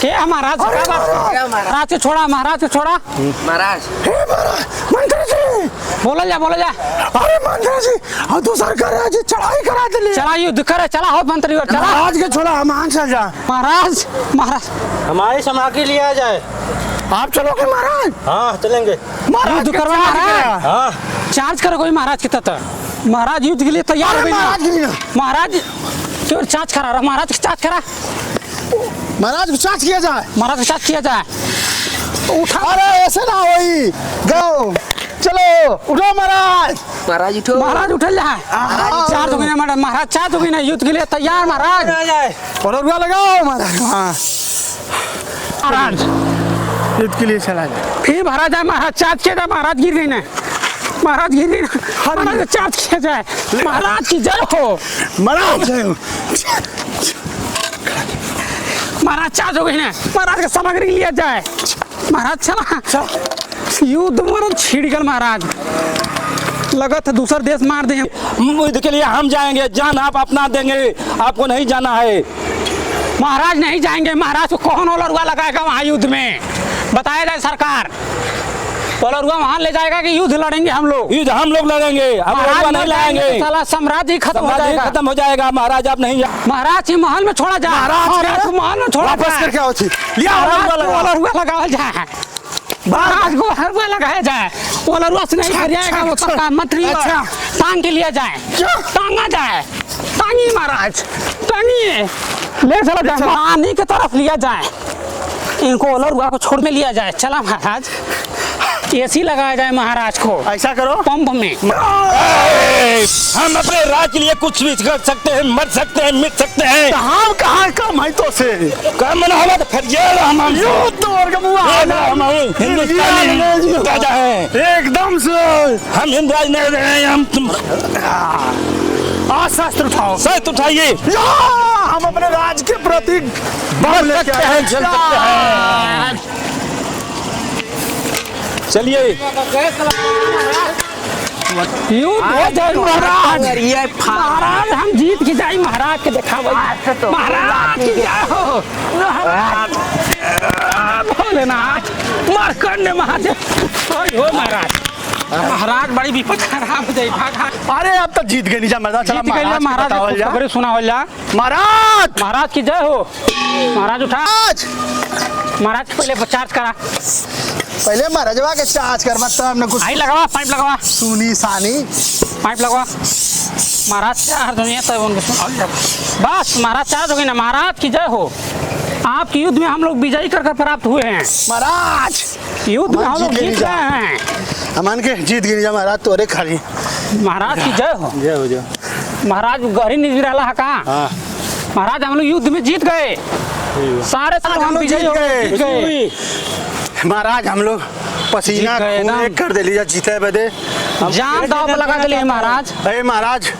क्या महाराज? महाराज को छोड़ा, महाराज को छोड़ा। महाराज मंत्री जी बोला जा। अरे मंत्री जी अब तो सरकार आज चढ़ाई करा दिली। चला युद्ध करे, चला हो मंत्री और चला। आज के छोड़ा हम आन चल जा। महाराज हमारी समाधि लिया जाए। आप चलोगे महाराज? हाँ चलेंगे। युद्ध करवा महाराज। हाँ चार्ज करो कोई महाराज की तथा। महाराज युद्ध के लिए तैयार हो गए। महाराज तो चार्ज करा रहा। महाराज चार्ज करा। महाराज को चार्ज किया जाए। महाराज को चार्ज किया जाए। उठा। अरे ऐसे ना होई गो। चलो उठो महाराज। महाराज उठो। महाराज उठल जाए। चार्ज हो गई ना महाराज, चार्ज हो गई ना, युद्ध के लिए तैयार महाराज। और रुपया लगाओ महाराज। हाँ महाराज युद्ध के लिए चला जाए। फिर महाराज आए। महाराज चार्ज किया जाए। महाराज गिर गई ना। महाराज गिर गई ना। महाराज चार्ज किया जाए। महाराज की जय हो। महाराज महाराज चार्ज हो गई ना। महाराज का सामग्री लिया जाए। महाराज चला। युद्ध मरण छिड़ गल महाराज। लगा था दूसरा देश मार दें। युद्ध के लिए हम जाएंगे, जान आप अपना देंगे, आपको नहीं जाना है। महाराज नहीं जाएंगे। महाराज को कौन ओलरुआ लगाएगा वहाँ युद्ध में? बताया जाए सरकार। ओलरुआ वहाँ ले जाएगा कि युद्ध लड़ेंगे हम लोग? युद्ध हम लोग लड़ेंगे, हम लोग नहीं लाएंगे। साला साम्राज्य खत्म हो जाएगा। महाराज आप नहीं महाराज के महल में छोड़ा जाए। महाराज को महल में छोड़ा वापस करके आओ थी। ओलरुआ लगाया जाए। महाराज को ओलरुआ लगाया जाए। ओलरुआ से नहीं करिएगा वो सरकार मंत्री। टांग के लिया जाए। टांगा जाए। टांगी महाराज, टांगिए। ले चला जाए। पानी की तरफ लिया जाए। इनको ओलरुआ को छोड़ में लिया जाए। चला महाराज। एसी लगाया जाए महाराज को। ऐसा करो पंप में। हम अपने राज के लिए कुछ भी कर सकते हैं, मर सकते हैं, मिट सकते हैं। हम कहाँ कम है तो से कम न होगा तो फिर जेल हम हिंदुस्तानी राजा हैं। एकदम से हम हिंदुराज नहीं रहे। हम तुम शस्त्र उठाओ। शस्त्र उठाइए। हम अपने राज के प्रति बढ़ सकते हैं, चल सकते हैं। चलिए युद्ध हो जाए महाराज। महाराज हम जीत के जाए। महाराज के दिखावे। महाराज की जय हो। भोलेनाथ मार्कंडे महादेव हो महाराज। महाराज बड़ी विपद खराब हो जाए। भागा। अरे अब तो जीत गए। नीचा मर्दा चला। जीत गए महाराज। खबर सुना हो जा। महाराज महाराज की जय हो। महाराज उठा। महाराज पहले चार्ज करा। पहले महाराजवा के चार्ज कर मत। हमने कुछ आई लगवा, पाइप लगवा। सुनी सानी पाइप लगवा। महाराज चार्ज हो गया तो बस महाराज चार्ज हो गए ना। महाराज की जय हो। आपके युद्ध में हम लोग विजयी कर प्राप्त हुए हैं। महाराज युद्ध में हम लोग जीत गए हैं। अमान के जीत गई महाराज। तोरे खाली महाराज की जय हो। जय हो जय। महाराज गहरी नहीं रहा है कहाँ? महाराज हम लोग युद्ध में जीत गए। सारे हम विजयी हो गए। महाराज हम लोग पसीना खून एक कर दे लीजिए। जीते बदे जान दाव पे लगा के लिए महाराज। अरे महाराज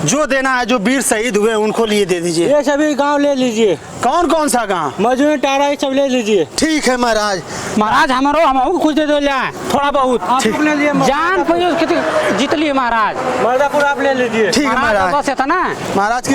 जो देना है, जो वीर शहीद हुए उनको लिए दे दीजिए। ये सभी गांव ले लीजिए। कौन कौन सा गांव? मजूरी टारा ये सब ले लीजिए। ठीक है महाराज। महाराज हमारो हमको कुछ दे दो जाए थोड़ा बहुत। जान पे जीत लिए महाराज। मर्दापुर आप ले लीजिए। ठीक है महाराज। बस था ना महाराज की